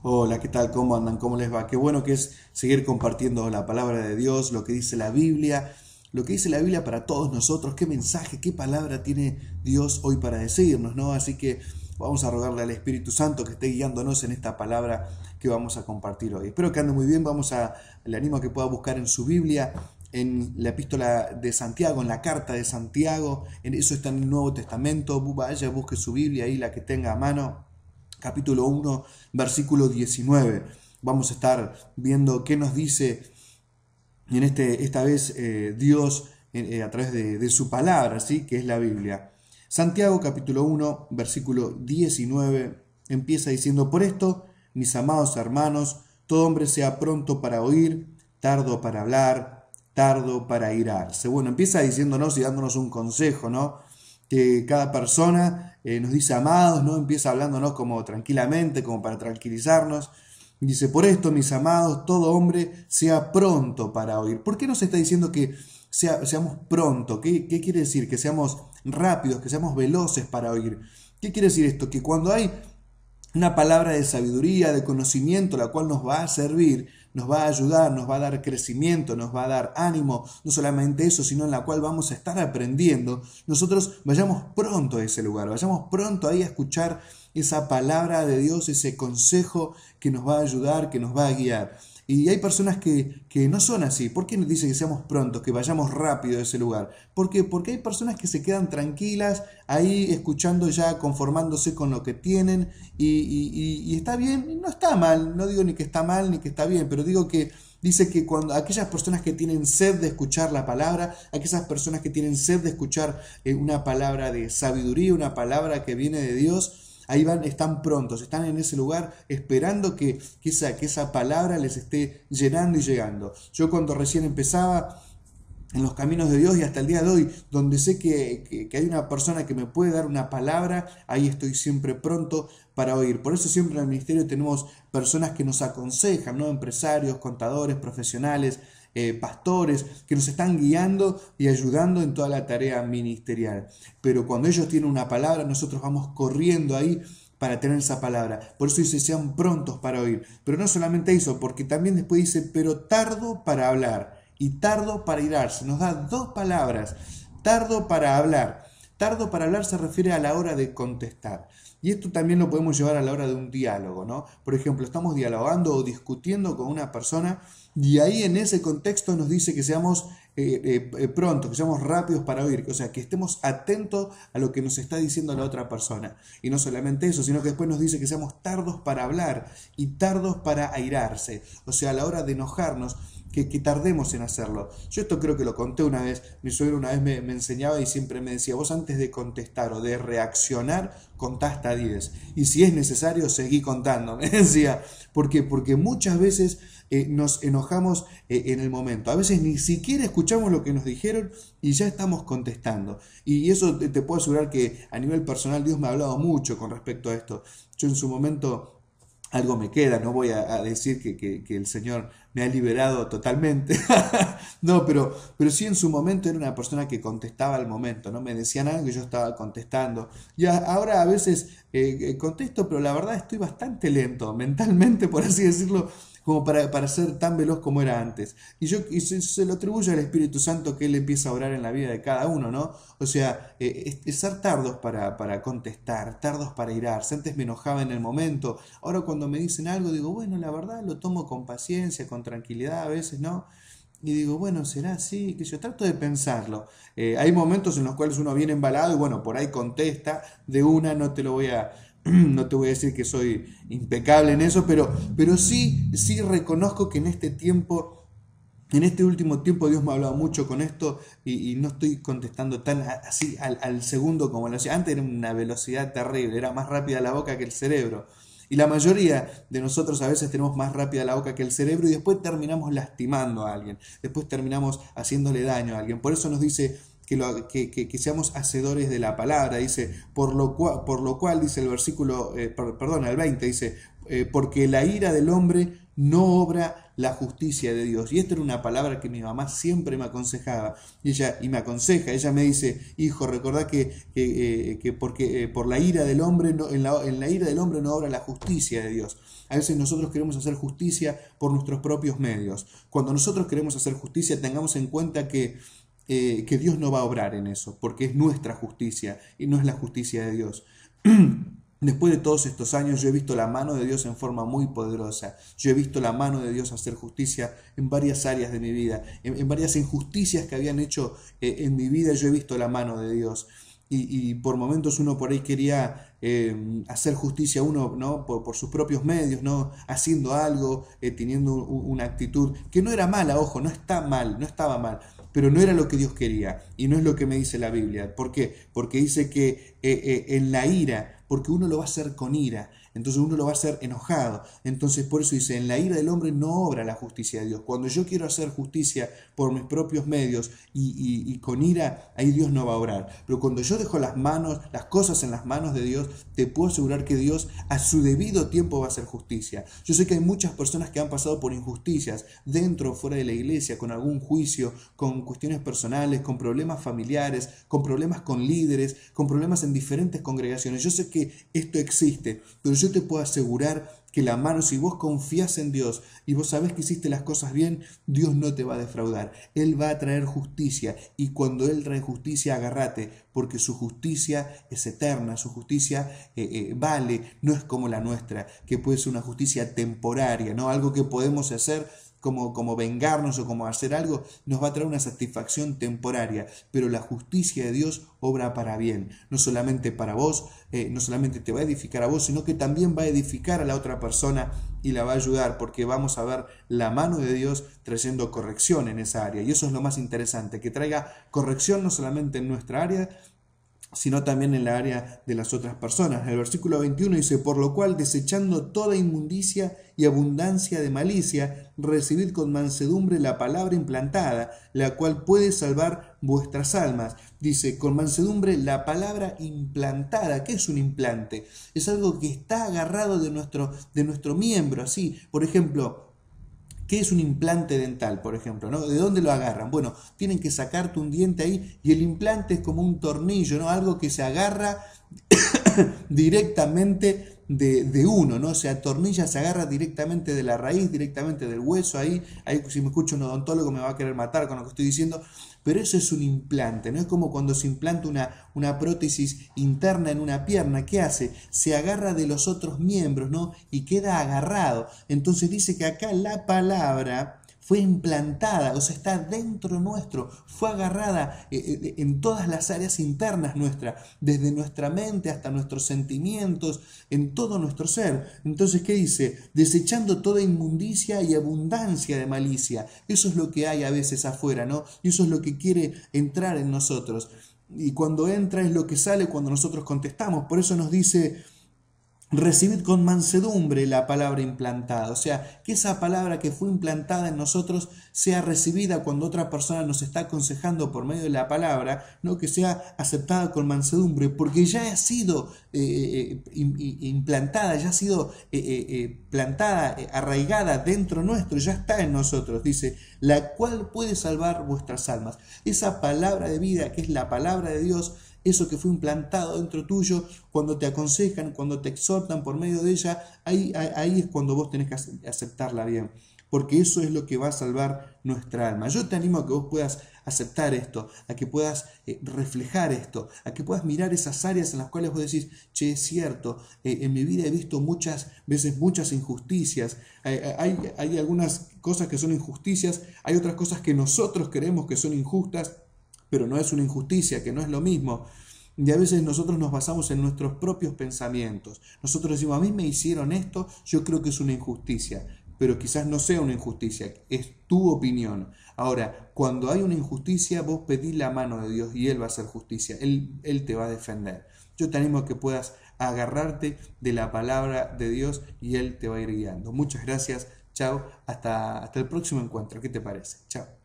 Hola, ¿qué tal? ¿Cómo andan? ¿Cómo les va? Qué bueno que es seguir compartiendo la palabra de Dios, lo que dice la Biblia, lo que dice la Biblia para todos nosotros, qué mensaje, qué palabra tiene Dios hoy para decirnos, ¿no? Así que vamos a rogarle al Espíritu Santo que esté guiándonos en esta palabra que vamos a compartir hoy. Espero que ande muy bien, le animo a que pueda buscar en su Biblia, en la epístola de Santiago, en la carta de Santiago, en eso está en el Nuevo Testamento, vaya, busque su Biblia ahí, la que tenga a mano capítulo 1, versículo 19. Vamos a estar viendo qué nos dice esta vez Dios a través de su palabra, ¿sí? Que es la Biblia. Santiago capítulo 1, versículo 19 empieza diciendo: por esto, mis amados hermanos, todo hombre sea pronto para oír, tardo para hablar, tardo para irarse. Bueno, empieza diciéndonos y dándonos un consejo, ¿no? Que cada persona nos dice amados, ¿no? Empieza hablándonos como tranquilamente, como para tranquilizarnos. Dice: por esto, mis amados, todo hombre sea pronto para oír. ¿Por qué nos está diciendo que seamos pronto? ¿Qué quiere decir? Que seamos rápidos, que seamos veloces para oír. ¿Qué quiere decir esto? Que cuando hay una palabra de sabiduría, de conocimiento, la cual nos va a servir, nos va a ayudar, nos va a dar crecimiento, nos va a dar ánimo, no solamente eso, sino en la cual vamos a estar aprendiendo, nosotros vayamos pronto a ese lugar, vayamos pronto ahí a escuchar esa palabra de Dios, ese consejo que nos va a ayudar, que nos va a guiar. Y hay personas que no son así. ¿Por qué nos dice que seamos prontos, que vayamos rápido a ese lugar? ¿Por qué? Porque hay personas que se quedan tranquilas ahí escuchando ya, conformándose con lo que tienen y está bien, no está mal, no digo ni que está mal ni que está bien, pero digo que dice que cuando aquellas personas que tienen sed de escuchar la palabra, aquellas personas que tienen sed de escuchar una palabra de sabiduría, una palabra que viene de Dios, ahí van, están prontos, están en ese lugar esperando que esa palabra les esté llenando y llegando. Yo cuando recién empezaba en los caminos de Dios y hasta el día de hoy, donde sé que hay una persona que me puede dar una palabra, ahí estoy siempre pronto para oír. Por eso siempre en el ministerio tenemos personas que nos aconsejan, ¿no? Empresarios, contadores, profesionales, pastores, que nos están guiando y ayudando en toda la tarea ministerial. Pero cuando ellos tienen una palabra, nosotros vamos corriendo ahí para tener esa palabra. Por eso dice: sean prontos para oír. Pero no solamente eso, porque también después dice: pero tardo para hablar y tardo para irarse. Nos da dos palabras: tardo para hablar. Tardo para hablar se refiere a la hora de contestar. Y esto también lo podemos llevar a la hora de un diálogo, ¿no? Por ejemplo, estamos dialogando o discutiendo con una persona y ahí en ese contexto nos dice que seamos prontos, que seamos rápidos para oír, o sea, que estemos atentos a lo que nos está diciendo la otra persona. Y no solamente eso, sino que después nos dice que seamos tardos para hablar y tardos para airarse, o sea, a la hora de enojarnos, que tardemos en hacerlo. Yo esto creo que lo conté una vez, mi suegro una vez me enseñaba y siempre me decía: vos antes de contestar o de reaccionar, contá hasta 10. Y si es necesario, seguí contando, me decía. ¿Por qué? Porque muchas veces nos enojamos en el momento. A veces ni siquiera escuchamos lo que nos dijeron y ya estamos contestando. Y eso te puedo asegurar que a nivel personal Dios me ha hablado mucho con respecto a esto. Yo en su momento algo me queda, no voy a decir que el Señor me ha liberado totalmente, no, pero sí en su momento era una persona que contestaba al momento, no me decían algo y yo estaba contestando. Y ahora a veces contesto, pero la verdad estoy bastante lento, mentalmente, por así decirlo, como para ser tan veloz como era antes. Se lo atribuyo al Espíritu Santo, que Él empieza a orar en la vida de cada uno, ¿no? O sea, es ser tardos para contestar, tardos para irarse. Antes me enojaba en el momento, ahora cuando me dicen algo digo: bueno, la verdad lo tomo con paciencia, con tranquilidad a veces, ¿no? Y digo: bueno, será así, que yo trato de pensarlo. Hay momentos en los cuales uno viene embalado y bueno, por ahí contesta de una, no te lo voy a, no te voy a decir que soy impecable en eso, pero sí reconozco que en este tiempo, en este último tiempo, Dios me ha hablado mucho con esto y no estoy contestando tan así al segundo como lo hacía. Antes era una velocidad terrible, era más rápida la boca que el cerebro. Y la mayoría de nosotros a veces tenemos más rápida la boca que el cerebro y después terminamos lastimando a alguien, después terminamos haciéndole daño a alguien. Por eso nos dice que seamos hacedores de la palabra. Dice: por lo cual dice el versículo, perdón, el 20, dice: porque la ira del hombre no obra la justicia de Dios. Y esta era una palabra que mi mamá siempre me aconsejaba y me aconseja. Ella me dice: hijo, recordá que porque por la ira del hombre, en la ira del hombre no obra la justicia de Dios. A veces nosotros queremos hacer justicia por nuestros propios medios. Cuando nosotros queremos hacer justicia, tengamos en cuenta que Dios no va a obrar en eso, porque es nuestra justicia y no es la justicia de Dios. Después de todos estos años yo he visto la mano de Dios en forma muy poderosa. Yo he visto la mano de Dios hacer justicia en varias áreas de mi vida, en varias injusticias que habían hecho en mi vida. Yo he visto la mano de Dios. Y por momentos uno por ahí quería hacer justicia uno, ¿no? por sus propios medios, ¿no? Haciendo algo, teniendo una actitud que no era mala, ojo, no está mal, no estaba mal, pero no era lo que Dios quería y no es lo que me dice la Biblia. ¿Por qué? Porque dice que en la ira, porque uno lo va a hacer con ira, entonces uno lo va a hacer enojado. Entonces por eso dice: en la ira del hombre no obra la justicia de Dios. Cuando yo quiero hacer justicia por mis propios medios y con ira, ahí Dios no va a obrar. Pero cuando yo dejo las cosas en las manos de Dios, te puedo asegurar que Dios a su debido tiempo va a hacer justicia. Yo sé que hay muchas personas que han pasado por injusticias dentro o fuera de la iglesia, con algún juicio, con cuestiones personales, con problemas familiares, con problemas con líderes, con problemas en diferentes congregaciones. Yo sé que esto existe, pero yo te puedo asegurar que la mano, si vos confías en Dios y vos sabés que hiciste las cosas bien, Dios no te va a defraudar. Él va a traer justicia, y cuando Él trae justicia, agárrate, porque su justicia es eterna, su justicia vale, no es como la nuestra, que puede ser una justicia temporaria, ¿no? Algo que podemos hacer como vengarnos o como hacer algo, nos va a traer una satisfacción temporaria, pero la justicia de Dios obra para bien, no solamente para vos, no solamente te va a edificar a vos, sino que también va a edificar a la otra persona y la va a ayudar, porque vamos a ver la mano de Dios trayendo corrección en esa área. Y eso es lo más interesante, que traiga corrección no solamente en nuestra área, sino también en la área de las otras personas. El versículo 21 dice: por lo cual, desechando toda inmundicia y abundancia de malicia, recibid con mansedumbre la palabra implantada, la cual puede salvar vuestras almas. Dice, con mansedumbre la palabra implantada. ¿Qué es un implante? Es algo que está agarrado de nuestro miembro, así. Por ejemplo, ¿qué es un implante dental, por ejemplo, ¿no? ¿De dónde lo agarran? Bueno, tienen que sacarte un diente ahí y el implante es como un tornillo, ¿no? Algo que se agarra directamente de uno, ¿no? Se atornilla, se agarra directamente de la raíz, directamente del hueso. Ahí si me escucha un odontólogo me va a querer matar con lo que estoy diciendo, pero eso es un implante, ¿no? Es como cuando se implanta una prótesis interna en una pierna. ¿Qué hace? Se agarra de los otros miembros, ¿no? Y queda agarrado. Entonces dice que acá la palabra fue implantada, o sea, está dentro nuestro, fue agarrada en todas las áreas internas nuestras, desde nuestra mente hasta nuestros sentimientos, en todo nuestro ser. Entonces, ¿qué dice? Desechando toda inmundicia y abundancia de malicia. Eso es lo que hay a veces afuera, ¿no? Y eso es lo que quiere entrar en nosotros. Y cuando entra es lo que sale cuando nosotros contestamos. Por eso nos dice: recibid con mansedumbre la palabra implantada. O sea, que esa palabra que fue implantada en nosotros sea recibida cuando otra persona nos está aconsejando por medio de la palabra, ¿no? Que sea aceptada con mansedumbre, porque ya ha sido implantada, ya ha sido plantada, arraigada dentro nuestro, ya está en nosotros. Dice, la cual puede salvar vuestras almas. Esa palabra de vida, que es la palabra de Dios, eso que fue implantado dentro tuyo, cuando te aconsejan, cuando te exhortan por medio de ella, ahí es cuando vos tenés que aceptarla bien, porque eso es lo que va a salvar nuestra alma. Yo te animo a que vos puedas aceptar esto, a que puedas reflejar esto, a que puedas mirar esas áreas en las cuales vos decís: che, es cierto, en mi vida he visto muchas veces muchas injusticias, hay algunas cosas que son injusticias, hay otras cosas que nosotros creemos que son injustas, pero no es una injusticia, que no es lo mismo. Y a veces nosotros nos basamos en nuestros propios pensamientos. Nosotros decimos: a mí me hicieron esto, yo creo que es una injusticia. Pero quizás no sea una injusticia, es tu opinión. Ahora, cuando hay una injusticia, vos pedís la mano de Dios y Él va a hacer justicia. Él te va a defender. Yo te animo a que puedas agarrarte de la palabra de Dios y Él te va a ir guiando. Muchas gracias. Chao. Hasta el próximo encuentro. ¿Qué te parece? Chao.